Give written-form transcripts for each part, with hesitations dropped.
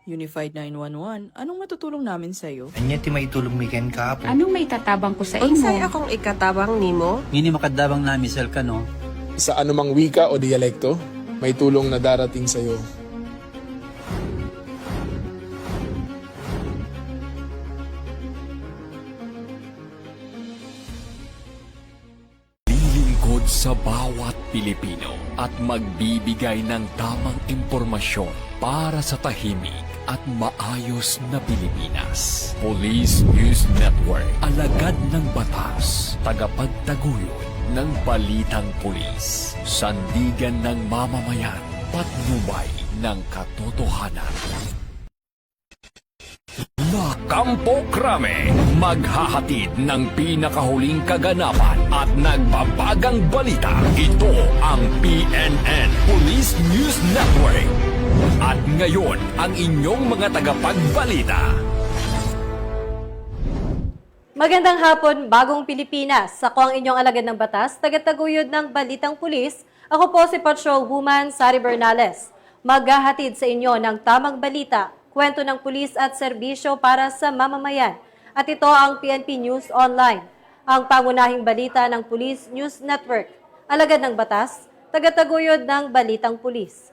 Unified 911, anong matutulong namin sa'yo? Anya ti maitulong mi ken kapo. Anong may tatabang ko sa imo? Unsay akong ikatabang nimo? Ngini makadabang na misal ka no. Sa anumang wika o dialekto, may tulong na darating sa iyo. Lilingkod sa bawat Pilipino at magbibigay ng tamang impormasyon para sa tahimik at maayos na Pilipinas. Police News Network, alagad ng batas, tagapagtaguyod ng balitang pulis, sandigan ng mamamayan, patnubay ng katotohanan. La Campo Crame, maghahatid ng pinakahuling kaganapan at nagbabagang balita. Ito ang PNN Police News Network. At ngayon, ang inyong mga tagapagbalita. Magandang hapon, Bagong Pilipinas. Ako ang inyong alagad ng batas, tagataguyod ng Balitang Pulis. Ako po si Patrolwoman Sari Bernales. Maghahatid sa inyo ng tamang balita, kwento ng pulis at serbisyo para sa mamamayan. At ito ang PNP News Online, ang pangunahing balita ng Police News Network. Alagad ng batas, tagataguyod ng Balitang Pulis.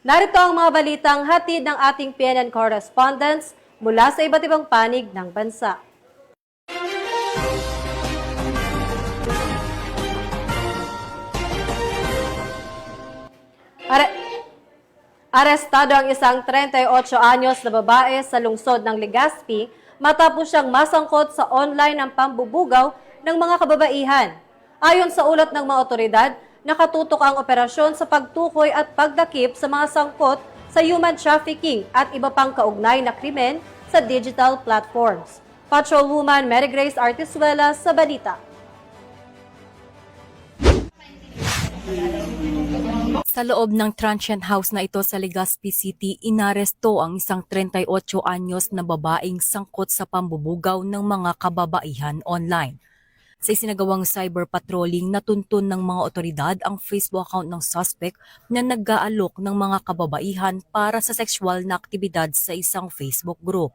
Narito ang mga balitang hatid ng ating PNN correspondents mula sa iba't ibang panig ng bansa. Arestado ang isang 38 anyos na babae sa lungsod ng Legazpi matapos siyang masangkot sa online ng pambubugaw ng mga kababaihan. Ayon sa ulat ng mga otoridad, nakatutok ang operasyon sa pagtukoy at pagdakip sa mga sangkot sa human trafficking at iba pang kaugnay na krimen sa digital platforms. Patrolwoman Mary Grace Artizuela sa balita. Sa loob ng transient house na ito sa Legazpi City, inaresto ang isang 38 anyos na babaeng sangkot sa pambubugaw ng mga kababaihan online. Sa isinagawang cyber patrolling, natuntun ng mga otoridad ang Facebook account ng suspect na nag-aalok ng mga kababaihan para sa sexual na aktibidad sa isang Facebook group.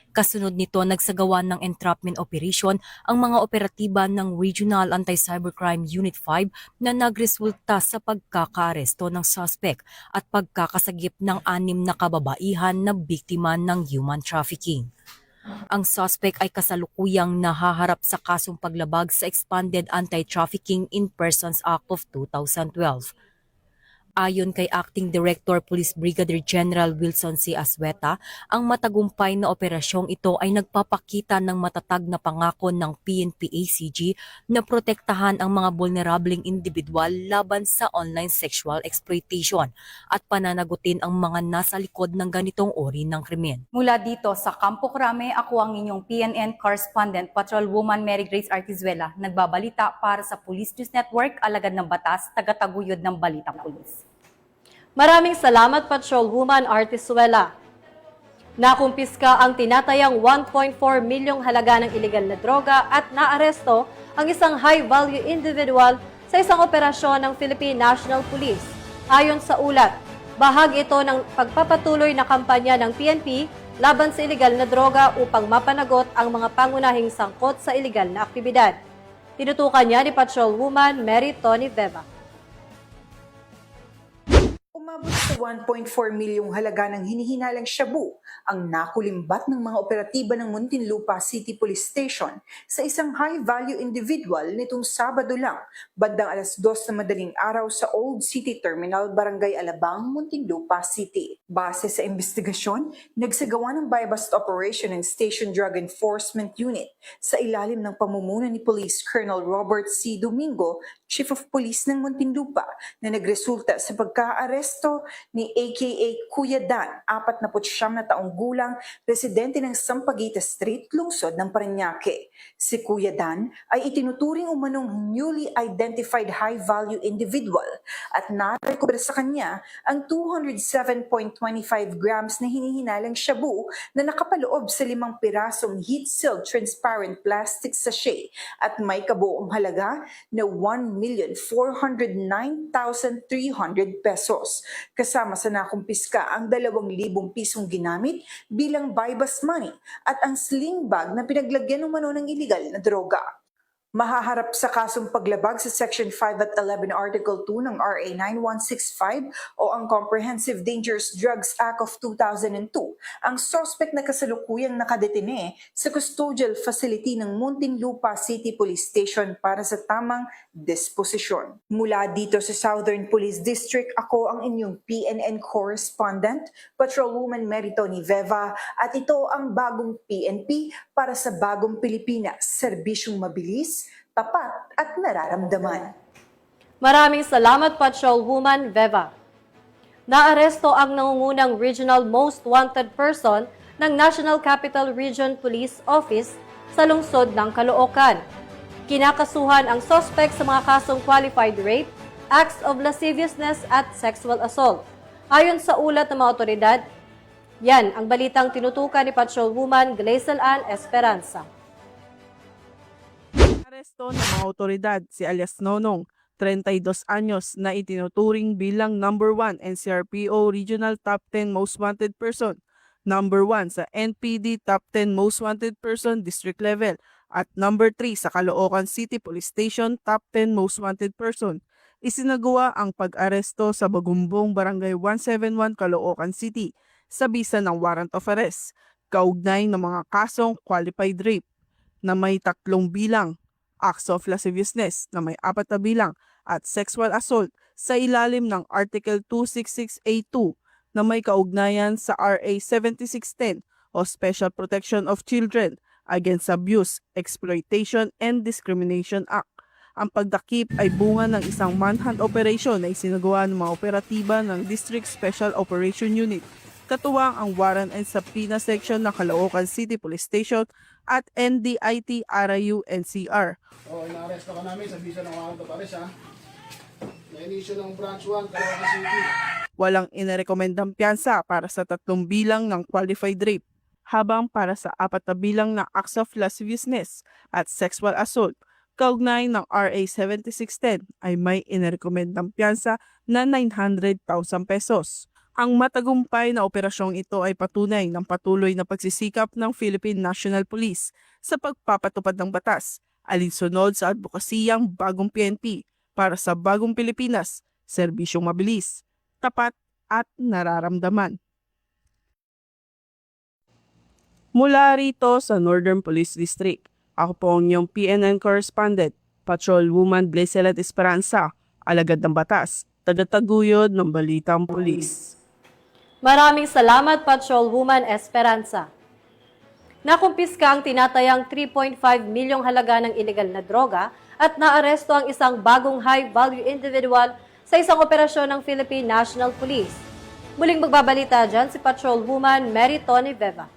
Kasunod nito, nagsagawa ng entrapment operation ang mga operatiba ng Regional Anti-Cybercrime Unit 5 na nagresulta sa pagkakaaresto ng suspect at pagkakasagip ng 6 na kababaihan na biktima ng human trafficking. Ang suspect ay kasalukuyang nahaharap sa kasong paglabag sa Expanded Anti-Trafficking in Persons Act of 2012. Ayon kay Acting Director Police Brigadier General Wilson C. Asweta, ang matagumpay na operasyong ito ay nagpapakita ng matatag na pangako ng PNP-ACG na protektahan ang mga vulnerableng individual laban sa online sexual exploitation at pananagutin ang mga nasa likod ng ganitong uri ng krimen. Mula dito sa Campo Crame, ako ang inyong PNN correspondent, Patrolwoman Mary Grace Artizuela, nagbabalita para sa Police News Network, alagad ng batas, tagataguyod ng Balitang Pulis. Maraming salamat, Patrolwoman Artizuela. Nakumpiska ang tinatayang 1.4 milyong halaga ng iligal na droga at naaresto ang isang high-value individual sa isang operasyon ng Philippine National Police. Ayon sa ulat, bahagi ito ng pagpapatuloy na kampanya ng PNP laban sa iligal na droga upang mapanagot ang mga pangunahing sangkot sa iligal na aktibidad. Tinutukan niya ni Patrolwoman Mary Tony Veva. Umabot sa 1.4 milyong halaga ng hinihinalang shabu ang nakulimbat ng mga operatiba ng Muntinlupa City Police Station sa isang high-value individual nitong Sabado lang, bandang 2:00 na madaling araw sa Old City Terminal, Barangay Alabang, Muntinlupa City. Base sa investigasyon, nagsagawa ng buy-bust operation ng Station Drug Enforcement Unit sa ilalim ng pamumuno ni Police Colonel Robert C. Domingo, Chief of Police ng Muntinlupa, na nagresulta sa pagka-arresto aresto ni aka Kuya Dan, 49 na taong gulang, residente ng Sampaguita Street, lungsod ng Parañaque. Si Kuya Dan ay itinuturing umanong newly identified high-value individual at narecover sa kanya ang 207.25 grams na hinihinalang shabu na nakapaloob sa 5 pirasong heat-sealed transparent plastic sachet at may kabuong halaga na 1,409,300 pesos. Kasama sa nakumpiska ang 2,000 pisong ginamit bilang buy-bus money at ang sling bag na pinaglagyan umano ng iligal na droga. Mahaharap sa kasong paglabag sa Section 5 at 11 Article 2 ng RA 9165 o ang Comprehensive Dangerous Drugs Act of 2002, ang suspect na kasalukuyang nakadetine sa custodial facility ng Muntinlupa City Police Station para sa tamang disposisyon. Mula dito sa Southern Police District, ako ang inyong PNN correspondent, Patrolwoman Meritoni Veva, at ito ang bagong PNP para sa bagong Pilipinas, serbisyong mabilis, tapat at nararamdaman. Maraming salamat, Patrolwoman Veva. Naaresto ang nangungunang Regional Most Wanted Person ng National Capital Region Police Office sa lungsod ng Caloocan. Kinakasuhan ang suspect sa mga kasong qualified rape, acts of lasciviousness at sexual assault. Ayon sa ulat ng mga otoridad, yan ang balitang tinutukan ni Patrolwoman Glazel Ann Esperanza. Aresto ng mga otoridad si alias Nonong, 32 anyos, na itinuturing bilang number 1 NCRPO Regional Top 10 Most Wanted Person, number 1 sa NPD Top 10 Most Wanted Person District Level, at number 3 sa Caloocan City Police Station Top 10 Most Wanted Person. Isinagawa ang pag-aresto sa Bagumbong Barangay 171 Caloocan City sa bisa ng warrant of arrest, kaugnay ng mga kasong qualified rape na may 3 bilang, acts of lasciviousness na may 4 na bilang, at sexual assault sa ilalim ng Article 266A2 na may kaugnayan sa RA 7610 o Special Protection of Children Against Abuse, Exploitation, and Discrimination Act. Ang pagdakip ay bunga ng isang manhunt operation na isinagawa ng mga operatiba ng District Special Operation Unit, katuwang ang warrant and subpoena section ng Caloocan City Police Station at NDIT RIU NCR. Inaaresto ka namin sa bisa ng warrant of arrest, ha? Na-inisyo ng Branch 1, Caloocan City. Walang inirekomendang piyansa para sa 3 bilang ng qualified rape, habang para sa 4 na bilang ng acts of lasciviousness at sexual assault, kaugnay ng RA 7610 ay may inirekomendang piyansa na 900,000 pesos. Ang matagumpay na operasyong ito ay patunay ng patuloy na pagsisikap ng Philippine National Police sa pagpapatupad ng batas, alinsunod sa advokasiyang bagong PNP para sa bagong Pilipinas, serbisyong mabilis, tapat at nararamdaman. Mula rito sa Northern Police District, ako po ang inyong PNN correspondent, Patrolwoman Glazel Ann Esperanza, alagad ng batas, tagataguyod ng Balitang Pulis. Maraming salamat, Patrolwoman Esperanza. Nakumpiska ang tinatayang 3.5 milyong halaga ng illegal na droga at naaresto ang isang bagong high-value individual sa isang operasyon ng Philippine National Police. Muling magbabalita dyan si Patrolwoman Meritoni Veva.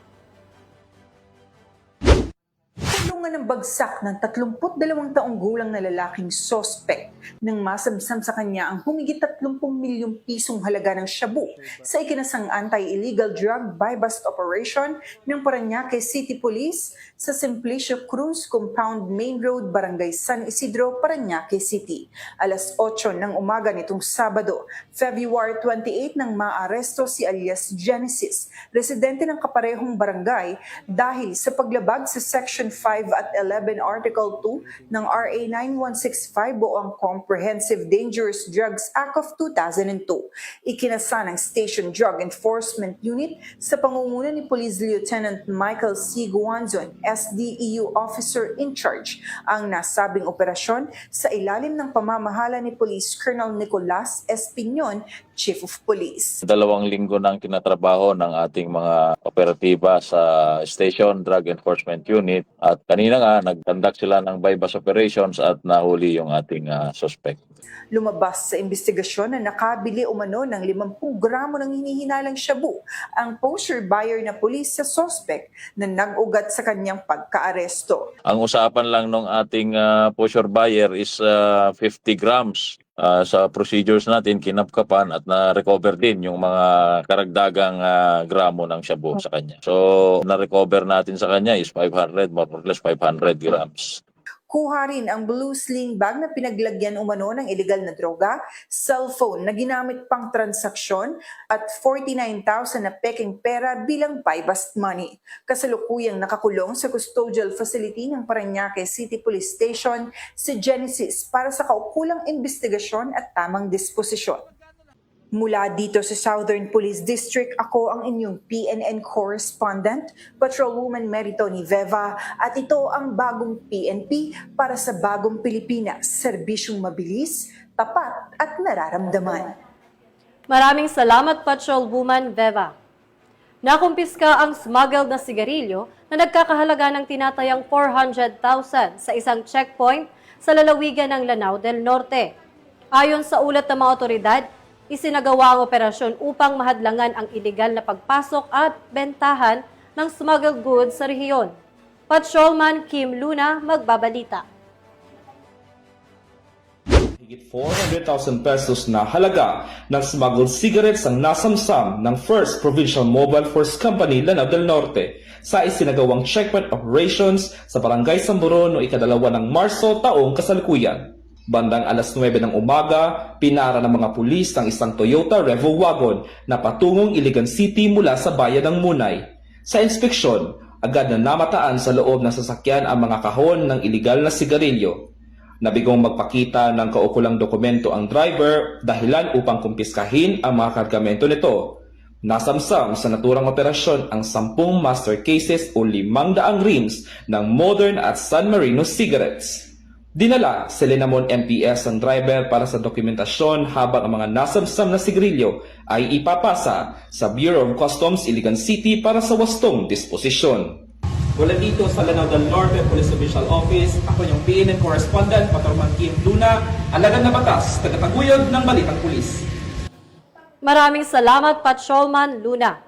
Tulungan ng bagsak ng 32 taong gulang na lalaking sospek nang masamsam sa kanya ang humigit 30 milyong pisong halaga ng shabu sa ikinasang anti-illegal drug buy-bust operation ng Parañaque City Police sa Simplicio Cruz Compound Main Road, Barangay San Isidro, Parañaque City. Alas 8 ng umaga nitong Sabado, February 28, nang maaresto si alias Genesis, residente ng kaparehong barangay, dahil sa paglabag sa Section 5 at 11 Article 2 ng RA 9165 o ang Comprehensive Dangerous Drugs Act of 2002. Ikinasa ng Station Drug Enforcement Unit sa pangunguna ni Police Lieutenant Michael C. Guanzon, SDEU Officer in Charge, ang nasabing operasyon sa ilalim ng pamamahala ni Police Colonel Nicolas Espinion, Chief of Police. 2 linggo nang tinatrabaho ng ating mga operatiba sa Station Drug Enforcement Unit at kanina nga nag-conduct sila ng bypass operations at nahuli yung ating suspect. Lumabas sa investigasyon na nakabili umano ng 50 gramo ng hinihinalang shabu ang poster buyer na pulis sa suspect na nag-ugat sa kanyang pagkaaresto. Ang usapan lang ng ating pusher buyer is 50 grams. Sa procedures natin, kinapkapan at na-recover din yung mga karagdagang gramo ng shabu sa kanya. So, na-recover natin sa kanya is 500, more or less 500 grams. Kuha rin ang blue sling bag na pinaglagyan umano ng illegal na droga, cellphone na ginamit pang transaksyon at 49,000 na peking pera bilang buy-bust money. Kasalukuyang nakakulong sa custodial facility ng Parañaque City Police Station si Genesis para sa kaukulang investigasyon at tamang disposisyon. Mula dito sa Southern Police District, ako ang inyong PNN correspondent, Patrolwoman Meritoni Veva, at ito ang bagong PNP para sa bagong Pilipinas, serbisyong mabilis, tapat at nararamdaman. Maraming salamat, Patrolwoman Veva. Nakumpiska ang smuggled na sigarilyo na nagkakahalaga ng tinatayang 400,000 sa isang checkpoint sa lalawigan ng Lanao del Norte. Ayon sa ulat ng mga otoridad, isinagawa ang operasyon upang mahadlangan ang iligal na pagpasok at bentahan ng smuggled goods sa rehiyon. Patrolman Kim Luna magbabalita. Higit 400,000 pesos na halaga ng smuggled cigarettes ang nasamsam ng First Provincial Mobile Force Company Lanao del Norte sa isinagawang checkpoint operations sa Barangay Samburon noong 2 ng Marso taong kasalukuyan. Bandang alas 9 ng umaga, pinara ng mga pulis ang isang Toyota Revo wagon na patungong Iligan City mula sa bayan ng Munay. Sa inspeksyon, agad na namataan sa loob ng sasakyan ang mga kahon ng iligal na sigarilyo. Nabigong magpakita ng kaukulang dokumento ang driver dahilan upang kumpiskahin ang mga kargamento nito. Nasamsam sa naturang operasyon ang 10 master cases o 500 rims ng Modern at San Marino cigarettes. Dinala sa Linamon MPS ang driver para sa dokumentasyon habang ang mga nasamsam na sigarilyo ay ipapasa sa Bureau of Customs Iligan City para sa wastong disposisyon. Mula dito sa Lanao del Norte Police Official Office, ako yung PNN Correspondent, Patrolman Kim Luna, alagad na batas, tagataguyod ng Balitang Pulis. Maraming salamat, Patrolman Luna.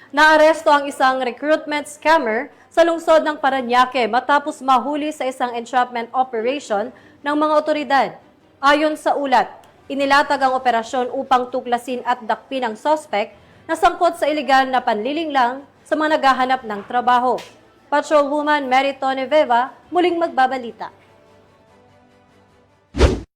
Naaresto ang isang recruitment scammer sa lungsod ng Parañaque matapos mahuli sa isang entrapment operation ng mga otoridad. Ayon sa ulat, inilatag ang operasyon upang tuklasin at dakpin ang suspect na sangkot sa iligal na panlilinglang sa mga naghahanap ng trabaho. Patrolwoman Meritoni Veva muling magbabalita.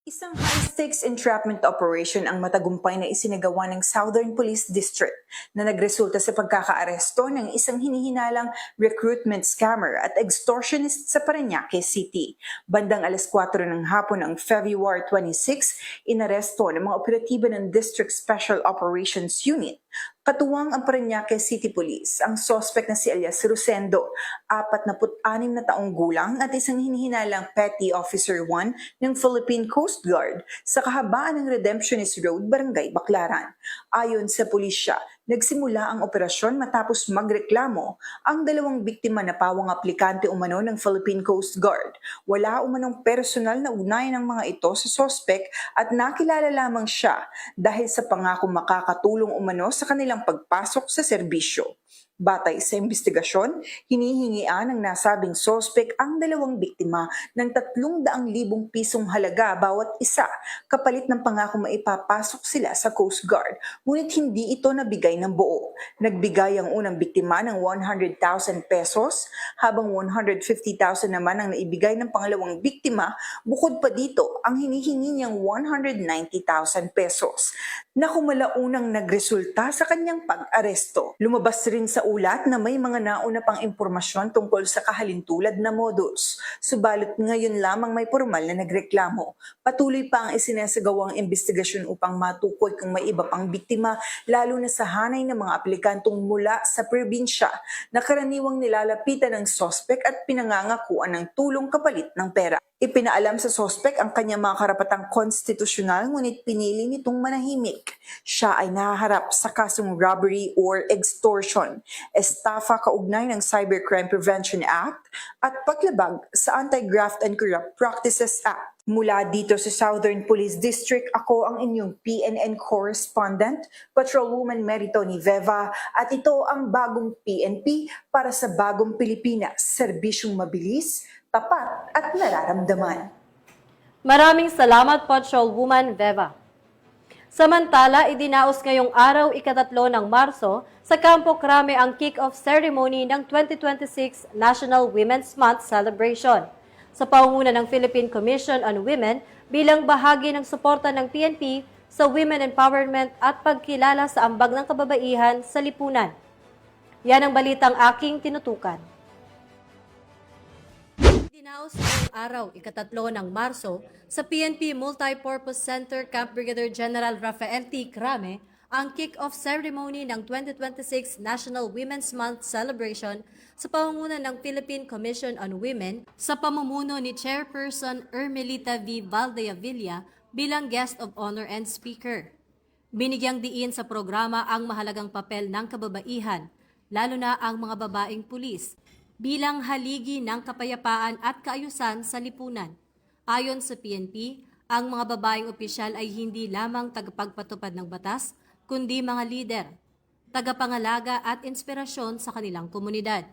Isang high-stakes entrapment operation ang matagumpay na isinagawa ng Southern Police District na nagresulta sa pagkakaaresto ng isang hinihinalang recruitment scammer at extortionist sa Parañaque City. Bandang alas 4 ng hapon ng February 26, inaresto ng mga operatiba ng District Special Operations Unit katuwang ang Parañaque City Police ang suspect na si alias Rosendo, 46 na taong gulang at isang hinihinalang Petty Officer 1 ng Philippine Coast Guard sa kahabaan ng Redemptionist Road, Barangay Baclaran. Ayon sa pulisya, nagsimula ang operasyon matapos magreklamo ang 2 biktima na pawang aplikante umano ng Philippine Coast Guard. Wala umanong personal na ugnayan ng mga ito sa suspect at nakilala lamang siya dahil sa pangako makakatulong umano sa kanilang pagpasok sa serbisyo. Batay sa investigasyon, hinihingian ng nasabing suspect ang 2 biktima ng 300,000 pisong halaga bawat isa kapalit ng pangako maipapasok sila sa Coast Guard, ngunit hindi ito nabigay ng buo. Nagbigay ang unang biktima ng 100,000 pesos, habang 150,000 naman ang naibigay ng pangalawang biktima. Bukod pa dito, ang hinihingi niyang 190,000 pesos na kumalaunang nagresulta sa kanyang pag-aresto. Lumabas rin sa ulat na may mga nauna pang impormasyon tungkol sa kahalintulad na modus. Subalit ngayon lamang may formal na nagreklamo. Patuloy pa ang isinasagawang investigasyon upang matukoy kung may iba pang biktima, lalo na sa hanay ng mga aplikantong mula sa probinsya na karaniwang nilalapitan ng suspect at pinangangakuan ng tulong kapalit ng pera. Ipinaalam sa sospek ang kanyang mga karapatang konstitusyonal ngunit pinili nitong manahimik. Siya ay nahaharap sa kasong robbery or extortion, estafa kaugnay ng Cybercrime Prevention Act at paglabag sa Anti-Graft and Corrupt Practices Act. Mula dito sa Southern Police District, ako ang inyong PNN correspondent, Patrolwoman Meritoni Veva, at ito ang bagong PNP para sa bagong Pilipinas, serbisyong mabilis, tapat at nararamdaman. Maraming salamat, Patrolwoman Veva. Samantala, idinaos ngayong araw, ika-3 ng Marso, sa Campo Crame ang kick-off ceremony ng 2026 National Women's Month Celebration. Sa pangunguna ng Philippine Commission on Women bilang bahagi ng suporta ng PNP sa women empowerment at pagkilala sa ambag ng kababaihan sa lipunan. Yan ang balitang aking tinutukan. Dinaos ngayong araw, ika-3 ng Marso, sa PNP Multipurpose Center Camp Brigadier General Rafael T. Crame ang kick-off ceremony ng 2026 National Women's Month Celebration sa pangunguna ng Philippine Commission on Women sa pamumuno ni Chairperson Ermelita V. Valdeavilla bilang guest of honor and speaker. Binigyang diin sa programa ang mahalagang papel ng kababaihan, lalo na ang mga babaeng pulis, bilang haligi ng kapayapaan at kaayusan sa lipunan. Ayon sa PNP, ang mga babaeng opisyal ay hindi lamang tagapagpatupad ng batas, kundi mga lider, tagapangalaga at inspirasyon sa kanilang komunidad.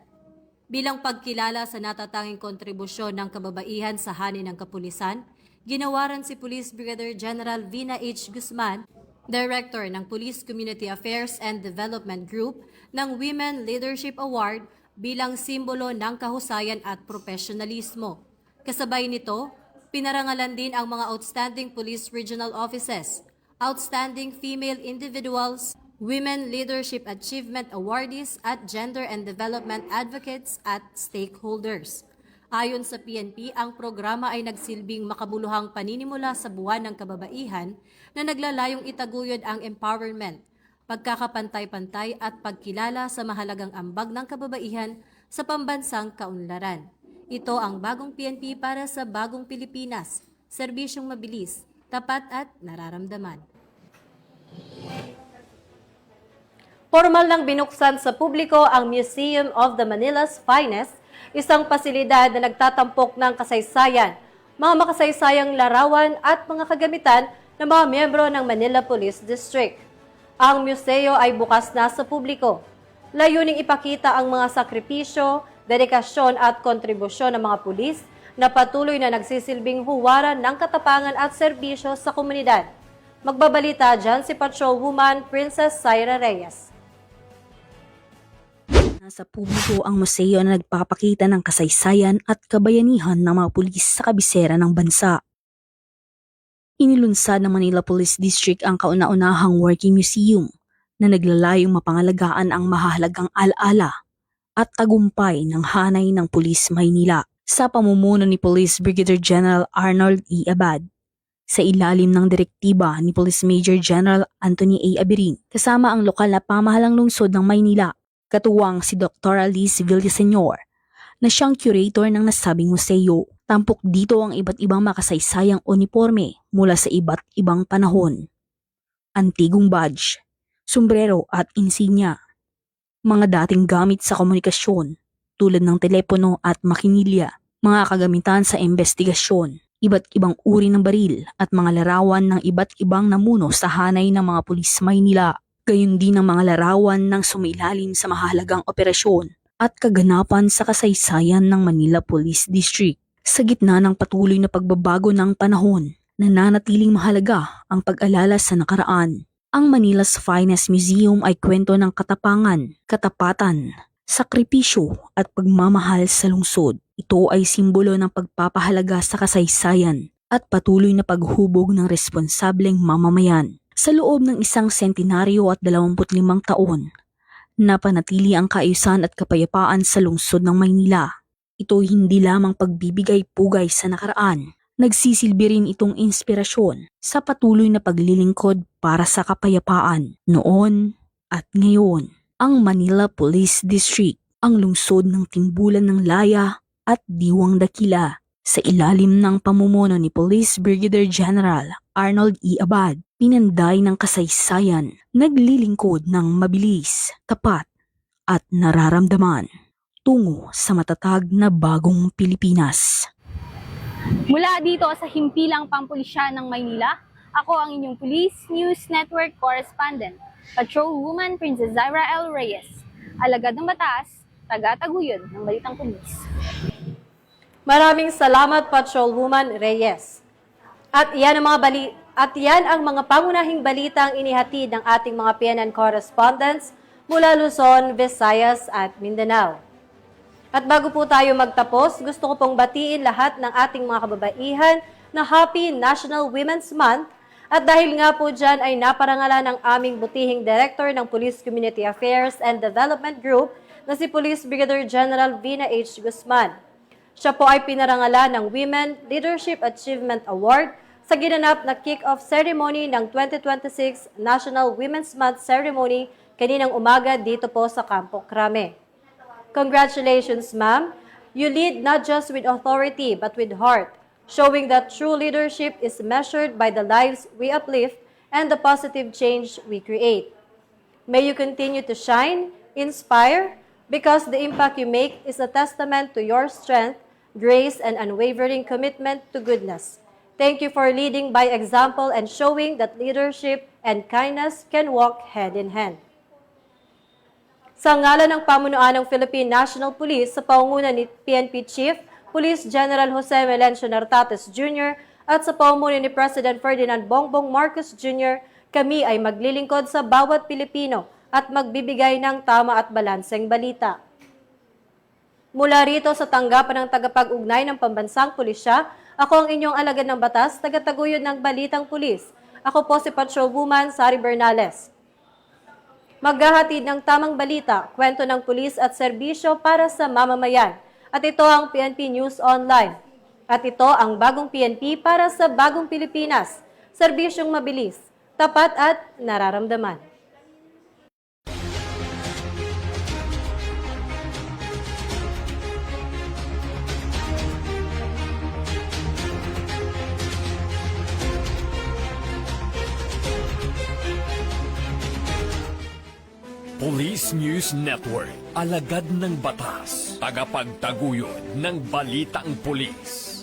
Bilang pagkilala sa natatanging kontribusyon ng kababaihan sa hani ng kapulisan, ginawaran si Police Brigadier General Vina H. Guzman, Director ng Police Community Affairs and Development Group, ng Women Leadership Award bilang simbolo ng kahusayan at profesionalismo. Kasabay nito, pinarangalan din ang mga outstanding police regional offices, outstanding female individuals, women leadership achievement awardees at gender and development advocates at stakeholders. Ayon sa PNP, ang programa ay nagsilbing makabuluhang paninimula sa buwan ng kababaihan na naglalayong itaguyod ang empowerment, pagkakapantay-pantay at pagkilala sa mahalagang ambag ng kababaihan sa pambansang kaunlaran. Ito ang bagong PNP para sa bagong Pilipinas, serbisyong mabilis, tapat at nararamdaman. Formal nang binuksan sa publiko ang Museum of the Manila's Finest, isang pasilidad na nagtatampok ng kasaysayan, mga makasaysayang larawan at mga kagamitan ng mga miyembro ng Manila Police District. Ang museo ay bukas na sa publiko. Layuning ipakita ang mga sakripisyo, dedikasyon at kontribusyon ng mga pulis na patuloy na nagsisilbing huwaran ng katapangan at serbisyo sa komunidad. Magbabalita dyan si Patrolwoman Princess Syra Reyes. Nasa publiko ang museo na nagpapakita ng kasaysayan at kabayanihan ng mga pulis sa kabisera ng bansa. Inilunsad ng Manila Police District ang kauna-unahang working museum na naglalayong mapangalagaan ang mahahalagang alaala at tagumpay ng hanay ng Pulis Maynila sa pamumuno ni Police Brigadier General Arnold E. Abad, sa ilalim ng direktiba ni Police Major General Anthony A. Abirin, kasama ang lokal na pamahalang lungsod ng Maynila, katuwang si Dr. Alice Villaseñor, na siyang curator ng nasabing museo. Tampok dito ang iba't ibang makasaysayang uniforme mula sa iba't ibang panahon. Antigong badge, sombrero at insignia. Mga dating gamit sa komunikasyon tulad ng telepono at makinilya, mga kagamitan sa investigasyon, iba't ibang uri ng baril at mga larawan ng iba't ibang namuno sa hanay ng mga pulis Maynila, gayon din ang mga larawan ng sumilalim sa mahalagang operasyon at kaganapan sa kasaysayan ng Manila Police District. Sa gitna ng patuloy na pagbabago ng panahon, nananatiling mahalaga ang pag-alala sa nakaraan. Ang Manila's Finest Museum ay kwento ng katapangan, katapatan, sakripisyo at pagmamahal sa lungsod. Ito ay simbolo ng pagpapahalaga sa kasaysayan at patuloy na paghubog ng responsableng mamamayan. Sa loob ng isang sentenaryo at 25 taon, napanatili ang kaayusan at kapayapaan sa lungsod ng Maynila. Ito hindi lamang pagbibigay-pugay sa nakaraan, nagsisilbi rin itong inspirasyon sa patuloy na paglilingkod para sa kapayapaan noon at ngayon. Ang Manila Police District, ang lungsod ng timbulan ng laya at diwang dakila, Sa ilalim ng pamumuno ni Police Brigadier General Arnold E. Abad, pinanday ng kasaysayan, naglilingkod ng mabilis, tapat at nararamdaman tungo sa matatag na bagong Pilipinas. Mula dito sa himpilang pampulisya ng Maynila, ako ang inyong Police News Network Correspondent, Patrolwoman Princess Zaira L. Reyes, alagad ng batas, taga-taguyod ng Balitang Pulis. Maraming salamat, Patrolwoman Reyes. At yan ang mga pangunahing balitang inihatid ng ating mga PNN correspondents mula Luzon, Visayas at Mindanao. At bago po tayo magtapos, gusto ko pong batiin lahat ng ating mga kababaihan na Happy National Women's Month. At dahil nga po dyan ay naparangalan ng aming butihing Director ng Police Community Affairs and Development Group na si Police Brigadier General Vina H. Guzman. Siya po ay pinarangalan ng Women Leadership Achievement Award sa ginanap na kick-off ceremony ng 2026 National Women's Month Ceremony kaninang umaga dito po sa Campo Crame. Congratulations, ma'am. You lead not just with authority but with heart, showing that true leadership is measured by the lives we uplift and the positive change we create. May you continue to shine, inspire, because the impact you make is a testament to your strength, grace, and unwavering commitment to goodness. Thank you for leading by example and showing that leadership and kindness can walk hand in hand. Sa ngalan ng pamunuan ng Philippine National Police sa pangunguna ni PNP Chief, Police General Jose Melencio Nartates Jr. at sa pamumuno ni President Ferdinand Bongbong Marcos Jr., kami ay maglilingkod sa bawat Pilipino at magbibigay ng tama at balanseng balita. Mula rito sa tanggapan ng tagapag-ugnay ng Pambansang Pulisya, ako ang inyong alagad ng batas, tagataguyod ng Balitang Pulis. Ako po si Patrolwoman Sari Bernales. Maghahatid ng tamang balita, kwento ng pulis at serbisyo para sa mamamayan. At ito ang PNP News Online. At ito ang bagong PNP para sa bagong Pilipinas. Serbisyong mabilis, tapat at nararamdaman. Police News Network, alagad ng batas, tagapagtaguyod ng Balitang Pulis.